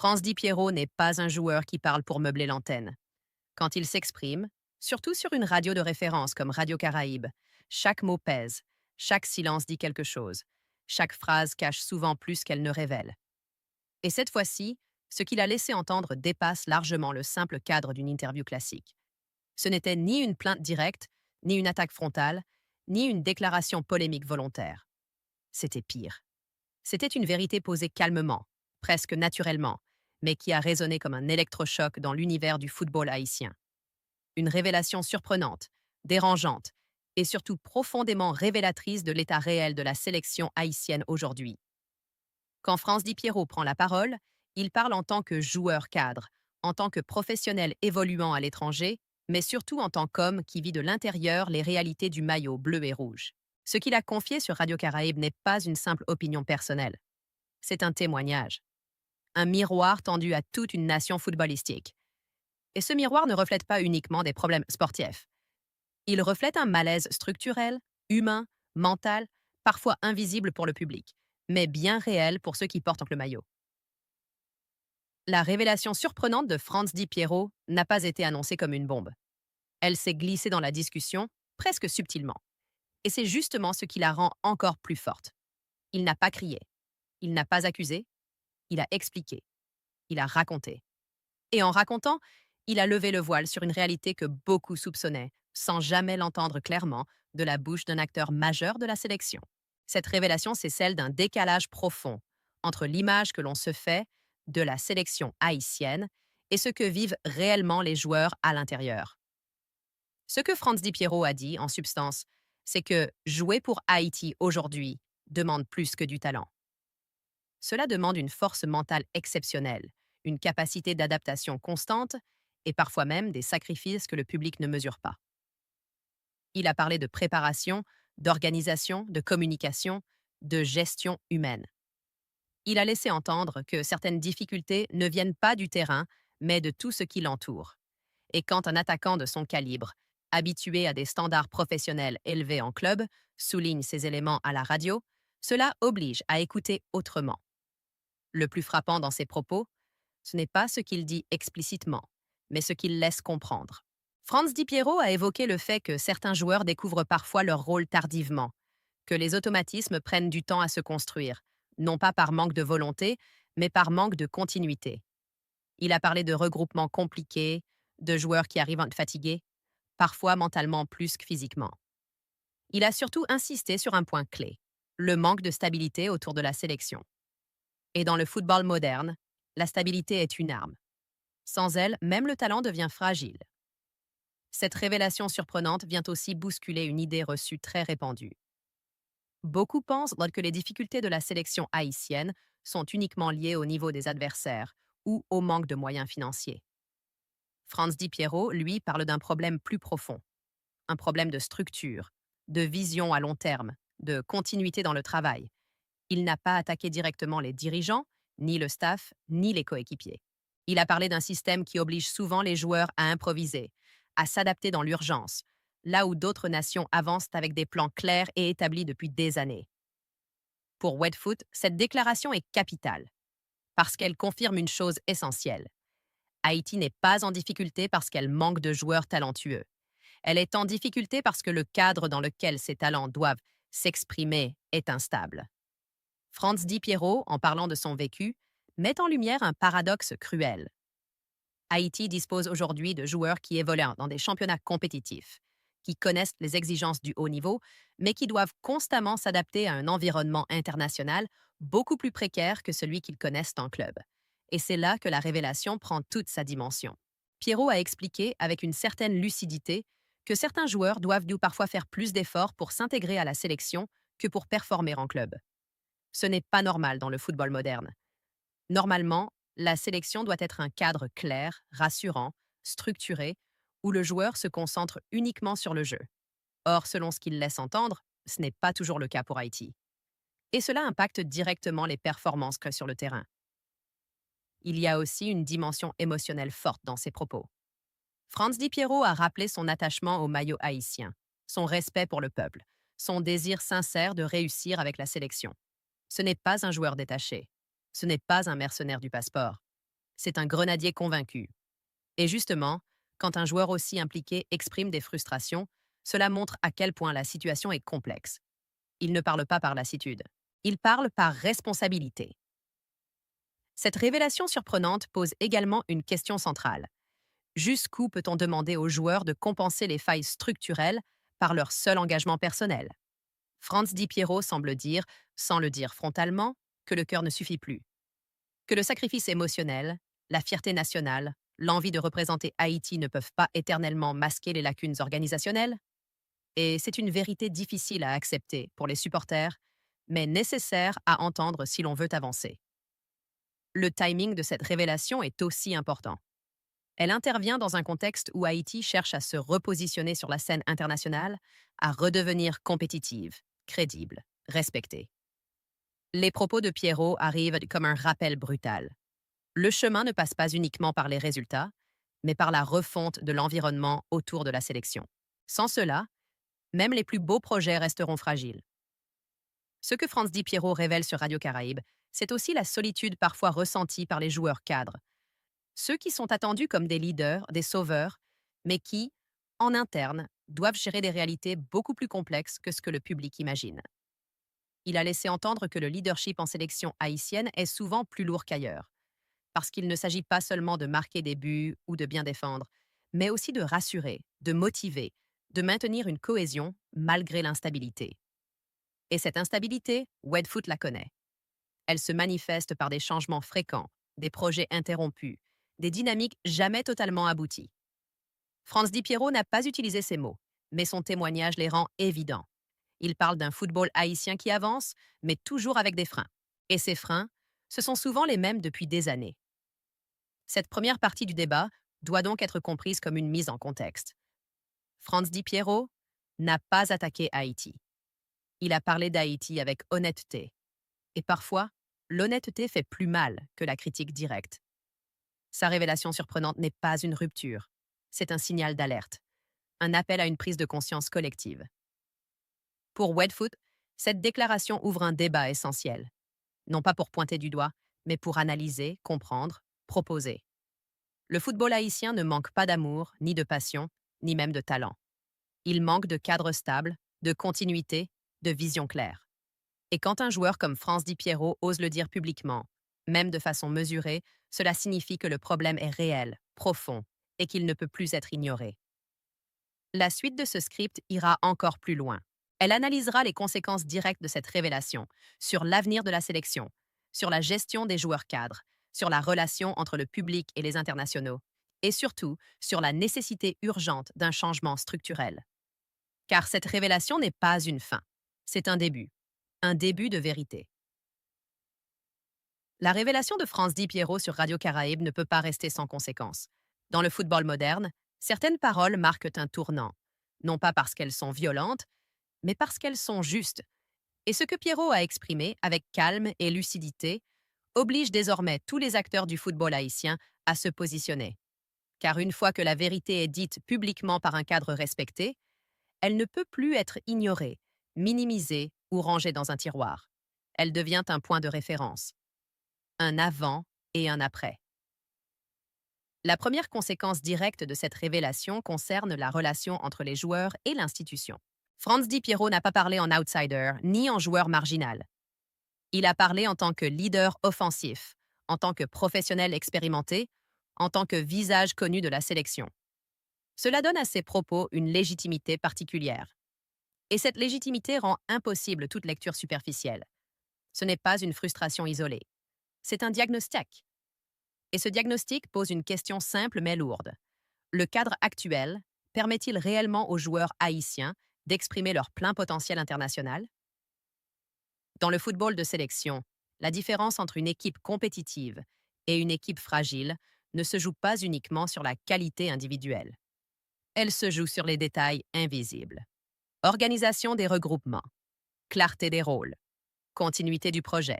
Franz Di Piero n'est pas un joueur qui parle pour meubler l'antenne. Quand il s'exprime, surtout sur une radio de référence comme Radio Caraïbe, chaque mot pèse, chaque silence dit quelque chose, chaque phrase cache souvent plus qu'elle ne révèle. Et cette fois-ci, ce qu'il a laissé entendre dépasse largement le simple cadre d'une interview classique. Ce n'était ni une plainte directe, ni une attaque frontale, ni une déclaration polémique volontaire. C'était pire. C'était une vérité posée calmement, presque naturellement, mais qui a résonné comme un électrochoc dans l'univers du football haïtien. Une révélation surprenante, dérangeante et surtout profondément révélatrice de l'état réel de la sélection haïtienne aujourd'hui. Quand Franz Di Piero prend la parole, il parle en tant que joueur cadre, en tant que professionnel évoluant à l'étranger, mais surtout en tant qu'homme qui vit de l'intérieur les réalités du maillot bleu et rouge. Ce qu'il a confié sur Radio Caraïbe n'est pas une simple opinion personnelle. C'est un témoignage, un miroir tendu à toute une nation footballistique. Et ce miroir ne reflète pas uniquement des problèmes sportifs. Il reflète un malaise structurel, humain, mental, parfois invisible pour le public, mais bien réel pour ceux qui portent le maillot. La révélation surprenante de Franz Di Piero n'a pas été annoncée comme une bombe. Elle s'est glissée dans la discussion, presque subtilement. Et c'est justement ce qui la rend encore plus forte. Il n'a pas crié, il n'a pas accusé, il a expliqué, il a raconté. Et en racontant, il a levé le voile sur une réalité que beaucoup soupçonnaient, sans jamais l'entendre clairement, de la bouche d'un acteur majeur de la sélection. Cette révélation, c'est celle d'un décalage profond entre l'image que l'on se fait de la sélection haïtienne et ce que vivent réellement les joueurs à l'intérieur. Ce que Franz Di Piero a dit, en substance, c'est que jouer pour Haïti aujourd'hui demande plus que du talent. Cela demande une force mentale exceptionnelle, une capacité d'adaptation constante et parfois même des sacrifices que le public ne mesure pas. Il a parlé de préparation, d'organisation, de communication, de gestion humaine. Il a laissé entendre que certaines difficultés ne viennent pas du terrain, mais de tout ce qui l'entoure. Et quand un attaquant de son calibre, habitué à des standards professionnels élevés en club, souligne ces éléments à la radio, cela oblige à écouter autrement. Le plus frappant dans ses propos, ce n'est pas ce qu'il dit explicitement, mais ce qu'il laisse comprendre. Franz Di Piero a évoqué le fait que certains joueurs découvrent parfois leur rôle tardivement, que les automatismes prennent du temps à se construire, non pas par manque de volonté, mais par manque de continuité. Il a parlé de regroupements compliqués, de joueurs qui arrivent fatigués, parfois mentalement plus que physiquement. Il a surtout insisté sur un point clé, le manque de stabilité autour de la sélection. Et dans le football moderne, la stabilité est une arme. Sans elle, même le talent devient fragile. Cette révélation surprenante vient aussi bousculer une idée reçue très répandue. Beaucoup pensent que les difficultés de la sélection haïtienne sont uniquement liées au niveau des adversaires ou au manque de moyens financiers. Franz Di Piero, lui, parle d'un problème plus profond, un problème de structure, de vision à long terme, de continuité dans le travail. Il n'a pas attaqué directement les dirigeants, ni le staff, ni les coéquipiers. Il a parlé d'un système qui oblige souvent les joueurs à improviser, à s'adapter dans l'urgence, là où d'autres nations avancent avec des plans clairs et établis depuis des années. Pour Wetfoot, cette déclaration est capitale, parce qu'elle confirme une chose essentielle. Haïti n'est pas en difficulté parce qu'elle manque de joueurs talentueux. Elle est en difficulté parce que le cadre dans lequel ces talents doivent s'exprimer est instable. Franz Di Piero, en parlant de son vécu, met en lumière un paradoxe cruel. Haïti dispose aujourd'hui de joueurs qui évoluent dans des championnats compétitifs, qui connaissent les exigences du haut niveau, mais qui doivent constamment s'adapter à un environnement international beaucoup plus précaire que celui qu'ils connaissent en club. Et c'est là que la révélation prend toute sa dimension. Pierrot a expliqué avec une certaine lucidité que certains joueurs doivent dû parfois faire plus d'efforts pour s'intégrer à la sélection que pour performer en club. Ce n'est pas normal dans le football moderne. Normalement, la sélection doit être un cadre clair, rassurant, structuré, où le joueur se concentre uniquement sur le jeu. Or, selon ce qu'il laisse entendre, ce n'est pas toujours le cas pour Haïti. Et cela impacte directement les performances que sur le terrain. Il y a aussi une dimension émotionnelle forte dans ses propos. Franz Di Piero a rappelé son attachement au maillot haïtien, son respect pour le peuple, son désir sincère de réussir avec la sélection. Ce n'est pas un joueur détaché. Ce n'est pas un mercenaire du passeport. C'est un grenadier convaincu. Et justement, quand un joueur aussi impliqué exprime des frustrations, cela montre à quel point la situation est complexe. Il ne parle pas par lassitude. Il parle par responsabilité. Cette révélation surprenante pose également une question centrale. Jusqu'où peut-on demander aux joueurs de compenser les failles structurelles par leur seul engagement personnel? Franz Di Piero semble dire, sans le dire frontalement, que le cœur ne suffit plus. Que le sacrifice émotionnel, la fierté nationale, l'envie de représenter Haïti ne peuvent pas éternellement masquer les lacunes organisationnelles. Et c'est une vérité difficile à accepter pour les supporters, mais nécessaire à entendre si l'on veut avancer. Le timing de cette révélation est aussi important. Elle intervient dans un contexte où Haïti cherche à se repositionner sur la scène internationale, à redevenir compétitive, crédible, respectée. Les propos de Pierrot arrivent comme un rappel brutal. Le chemin ne passe pas uniquement par les résultats, mais par la refonte de l'environnement autour de la sélection. Sans cela, même les plus beaux projets resteront fragiles. Ce que Franz Di Piero révèle sur Radio Caraïbe, c'est aussi la solitude parfois ressentie par les joueurs cadres, ceux qui sont attendus comme des leaders, des sauveurs, mais qui, en interne, doivent gérer des réalités beaucoup plus complexes que ce que le public imagine. Il a laissé entendre que le leadership en sélection haïtienne est souvent plus lourd qu'ailleurs, parce qu'il ne s'agit pas seulement de marquer des buts ou de bien défendre, mais aussi de rassurer, de motiver, de maintenir une cohésion malgré l'instabilité. Et cette instabilité, Wedfoot la connaît. Elle se manifeste par des changements fréquents, des projets interrompus, des dynamiques jamais totalement abouties. Franz Di Piero n'a pas utilisé ces mots, mais son témoignage les rend évidents. Il parle d'un football haïtien qui avance, mais toujours avec des freins. Et ces freins, ce sont souvent les mêmes depuis des années. Cette première partie du débat doit donc être comprise comme une mise en contexte. Franz Di Piero n'a pas attaqué Haïti. Il a parlé d'Haïti avec honnêteté. Et parfois, l'honnêteté fait plus mal que la critique directe. Sa révélation surprenante n'est pas une rupture. C'est un signal d'alerte, un appel à une prise de conscience collective. Pour Wedfoot, cette déclaration ouvre un débat essentiel. Non pas pour pointer du doigt, mais pour analyser, comprendre, proposer. Le football haïtien ne manque pas d'amour, ni de passion, ni même de talent. Il manque de cadre stable, de continuité, de vision claire. Et quand un joueur comme Franz Di Piero ose le dire publiquement, même de façon mesurée, cela signifie que le problème est réel, profond, et qu'il ne peut plus être ignoré. La suite de ce script ira encore plus loin. Elle analysera les conséquences directes de cette révélation sur l'avenir de la sélection, sur la gestion des joueurs cadres, sur la relation entre le public et les internationaux, et surtout sur la nécessité urgente d'un changement structurel. Car cette révélation n'est pas une fin, c'est un début de vérité. La révélation de Franz Di Piero sur Radio Caraïbe ne peut pas rester sans conséquences. Dans le football moderne, certaines paroles marquent un tournant, non pas parce qu'elles sont violentes, mais parce qu'elles sont justes. Et ce que Piero a exprimé avec calme et lucidité oblige désormais tous les acteurs du football haïtien à se positionner. Car une fois que la vérité est dite publiquement par un cadre respecté, elle ne peut plus être ignorée, minimisée ou rangée dans un tiroir. Elle devient un point de référence. Un avant et un après. La première conséquence directe de cette révélation concerne la relation entre les joueurs et l'institution. Franz Di Piero n'a pas parlé en outsider ni en joueur marginal. Il a parlé en tant que leader offensif, en tant que professionnel expérimenté, en tant que visage connu de la sélection. Cela donne à ses propos une légitimité particulière. Et cette légitimité rend impossible toute lecture superficielle. Ce n'est pas une frustration isolée. C'est un diagnostic. Et ce diagnostic pose une question simple mais lourde. Le cadre actuel permet-il réellement aux joueurs haïtiens d'exprimer leur plein potentiel international? Dans le football de sélection, la différence entre une équipe compétitive et une équipe fragile ne se joue pas uniquement sur la qualité individuelle. Elle se joue sur les détails invisibles. Organisation des regroupements, clarté des rôles, continuité du projet,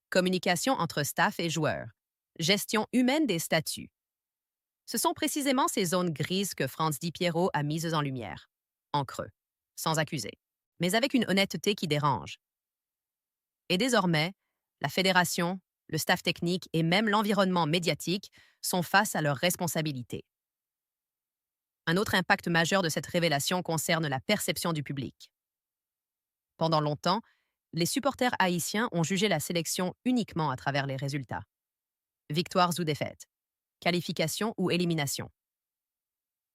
communication entre staff et joueurs, gestion humaine des statuts. Ce sont précisément ces zones grises que Franz Di Piero a mises en lumière, en creux, sans accuser, mais avec une honnêteté qui dérange. Et désormais, la fédération, le staff technique et même l'environnement médiatique sont face à leurs responsabilités. Un autre impact majeur de cette révélation concerne la perception du public. Pendant longtemps, les supporters haïtiens ont jugé la sélection uniquement à travers les résultats. Victoires ou défaites, qualification ou élimination.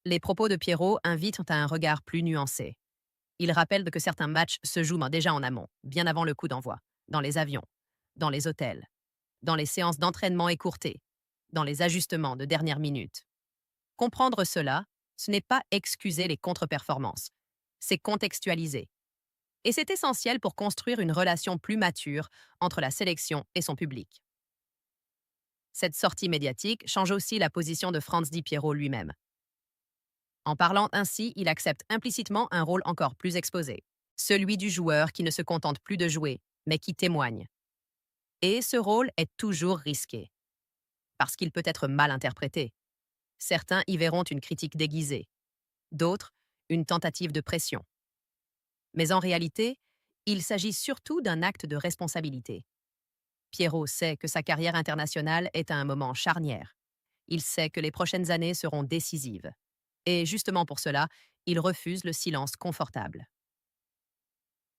Les propos de Pierrot invitent à un regard plus nuancé. Il rappelle que certains matchs se jouent déjà en amont, bien avant le coup d'envoi, dans les avions, dans les hôtels, dans les séances d'entraînement écourtées, dans les ajustements de dernière minute. Comprendre cela, ce n'est pas excuser les contre-performances, c'est contextualiser. Et c'est essentiel pour construire une relation plus mature entre la sélection et son public. Cette sortie médiatique change aussi la position de Franz Di Piero lui-même. En parlant ainsi, il accepte implicitement un rôle encore plus exposé, celui du joueur qui ne se contente plus de jouer, mais qui témoigne. Et ce rôle est toujours risqué, parce qu'il peut être mal interprété. Certains y verront une critique déguisée, d'autres, une tentative de pression. Mais en réalité, il s'agit surtout d'un acte de responsabilité. Pierrot sait que sa carrière internationale est à un moment charnière. Il sait que les prochaines années seront décisives. Et justement pour cela, il refuse le silence confortable.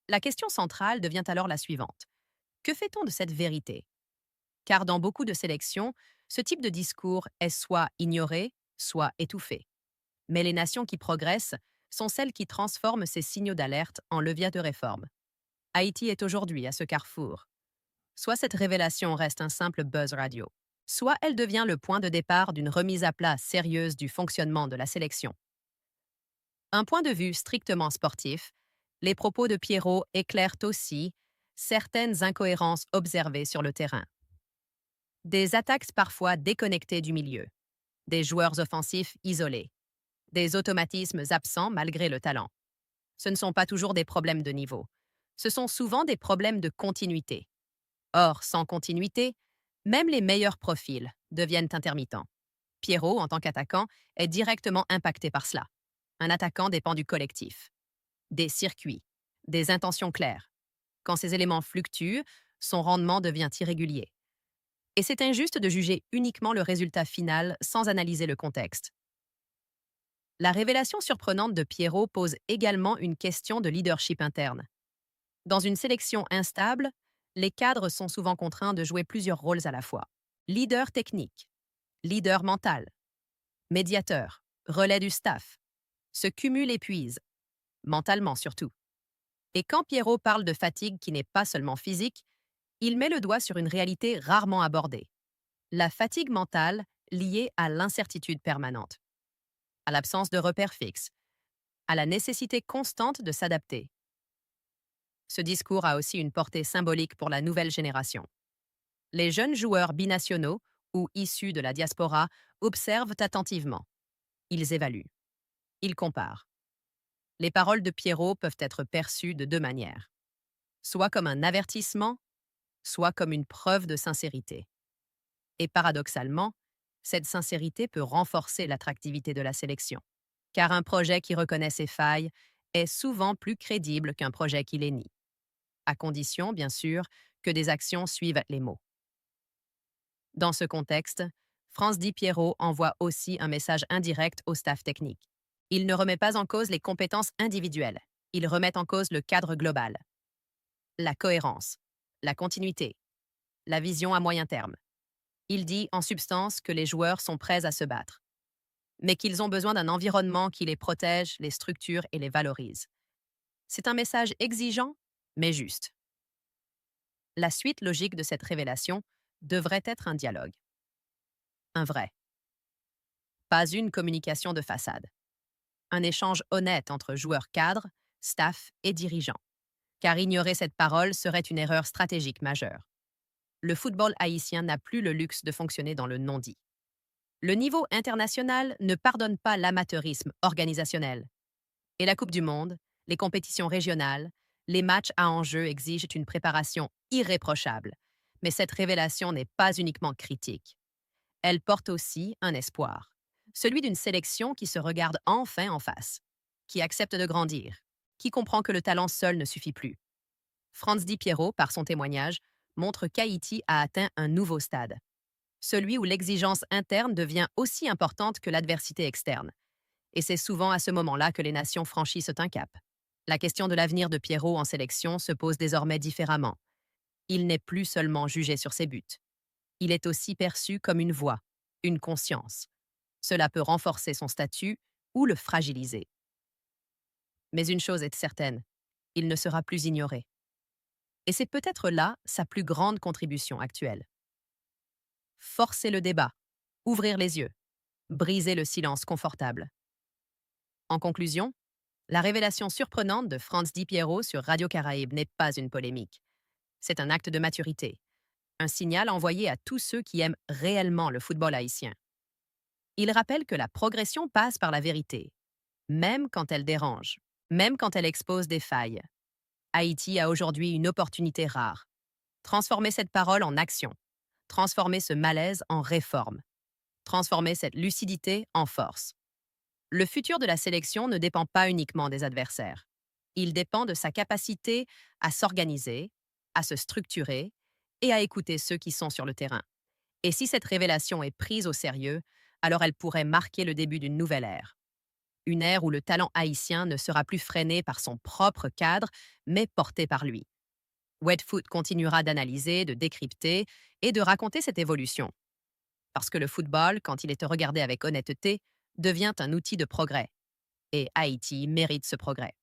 La question centrale devient alors la suivante. Que fait-on de cette vérité? Car dans beaucoup de sélections, ce type de discours est soit ignoré, soit étouffé. Mais les nations qui progressent sont celles qui transforment ces signaux d'alerte en leviers de réforme. Haïti est aujourd'hui à ce carrefour. Soit cette révélation reste un simple buzz radio, soit elle devient le point de départ d'une remise à plat sérieuse du fonctionnement de la sélection. Un point de vue strictement sportif, les propos de Pierrot éclairent aussi certaines incohérences observées sur le terrain. Des attaques parfois déconnectées du milieu, des joueurs offensifs isolés, des automatismes absents malgré le talent. Ce ne sont pas toujours des problèmes de niveau. Ce sont souvent des problèmes de continuité. Or, sans continuité, même les meilleurs profils deviennent intermittents. Pierrot, en tant qu'attaquant, est directement impacté par cela. Un attaquant dépend du collectif, des circuits, des intentions claires. Quand ces éléments fluctuent, son rendement devient irrégulier. Et c'est injuste de juger uniquement le résultat final sans analyser le contexte. La révélation surprenante de Pierrot pose également une question de leadership interne. Dans une sélection instable, les cadres sont souvent contraints de jouer plusieurs rôles à la fois. Leader technique, leader mental, médiateur, relais du staff. Ce cumul épuise, mentalement surtout. Et quand Pierrot parle de fatigue qui n'est pas seulement physique, il met le doigt sur une réalité rarement abordée. La fatigue mentale liée à l'incertitude permanente, à l'absence de repères fixes, à la nécessité constante de s'adapter. Ce discours a aussi une portée symbolique pour la nouvelle génération. Les jeunes joueurs binationaux ou issus de la diaspora observent attentivement. Ils évaluent. Ils comparent. Les paroles de Pierrot peuvent être perçues de deux manières. Soit comme un avertissement, soit comme une preuve de sincérité. Et paradoxalement, cette sincérité peut renforcer l'attractivité de la sélection. Car un projet qui reconnaît ses failles est souvent plus crédible qu'un projet qui les nie. À condition, bien sûr, que des actions suivent les mots. Dans ce contexte, Franz Di Piero envoie aussi un message indirect au staff technique. Il ne remet pas en cause les compétences individuelles, il remet en cause le cadre global. La cohérence, la continuité, la vision à moyen terme. Il dit en substance que les joueurs sont prêts à se battre, mais qu'ils ont besoin d'un environnement qui les protège, les structure et les valorise. C'est un message exigeant, mais juste. La suite logique de cette révélation devrait être un dialogue. Un vrai. Pas une communication de façade. Un échange honnête entre joueurs cadres, staff et dirigeants. Car ignorer cette parole serait une erreur stratégique majeure. Le football haïtien n'a plus le luxe de fonctionner dans le non-dit. Le niveau international ne pardonne pas l'amateurisme organisationnel. Et la Coupe du Monde, les compétitions régionales, les matchs à enjeu exigent une préparation irréprochable. Mais cette révélation n'est pas uniquement critique. Elle porte aussi un espoir, celui d'une sélection qui se regarde enfin en face, qui accepte de grandir, qui comprend que le talent seul ne suffit plus. Franz Di Piero, par son témoignage, montrent qu'Haïti a atteint un nouveau stade, celui où l'exigence interne devient aussi importante que l'adversité externe. Et c'est souvent à ce moment-là que les nations franchissent un cap. La question de l'avenir de Pierrot en sélection se pose désormais différemment. Il n'est plus seulement jugé sur ses buts. Il est aussi perçu comme une voix, une conscience. Cela peut renforcer son statut ou le fragiliser. Mais une chose est certaine, il ne sera plus ignoré. Et c'est peut-être là sa plus grande contribution actuelle. Forcer le débat, ouvrir les yeux, briser le silence confortable. En conclusion, la révélation surprenante de Franz Di Piero sur Radio Caraïbe n'est pas une polémique. C'est un acte de maturité, un signal envoyé à tous ceux qui aiment réellement le football haïtien. Il rappelle que la progression passe par la vérité, même quand elle dérange, même quand elle expose des failles. Haïti a aujourd'hui une opportunité rare. Transformer cette parole en action, transformer ce malaise en réforme, transformer cette lucidité en force. Le futur de la sélection ne dépend pas uniquement des adversaires. Il dépend de sa capacité à s'organiser, à se structurer et à écouter ceux qui sont sur le terrain. Et si cette révélation est prise au sérieux, alors elle pourrait marquer le début d'une nouvelle ère. Une ère où le talent haïtien ne sera plus freiné par son propre cadre, mais porté par lui. Wetfoot continuera d'analyser, de décrypter et de raconter cette évolution. Parce que le football, quand il est regardé avec honnêteté, devient un outil de progrès. Et Haïti mérite ce progrès.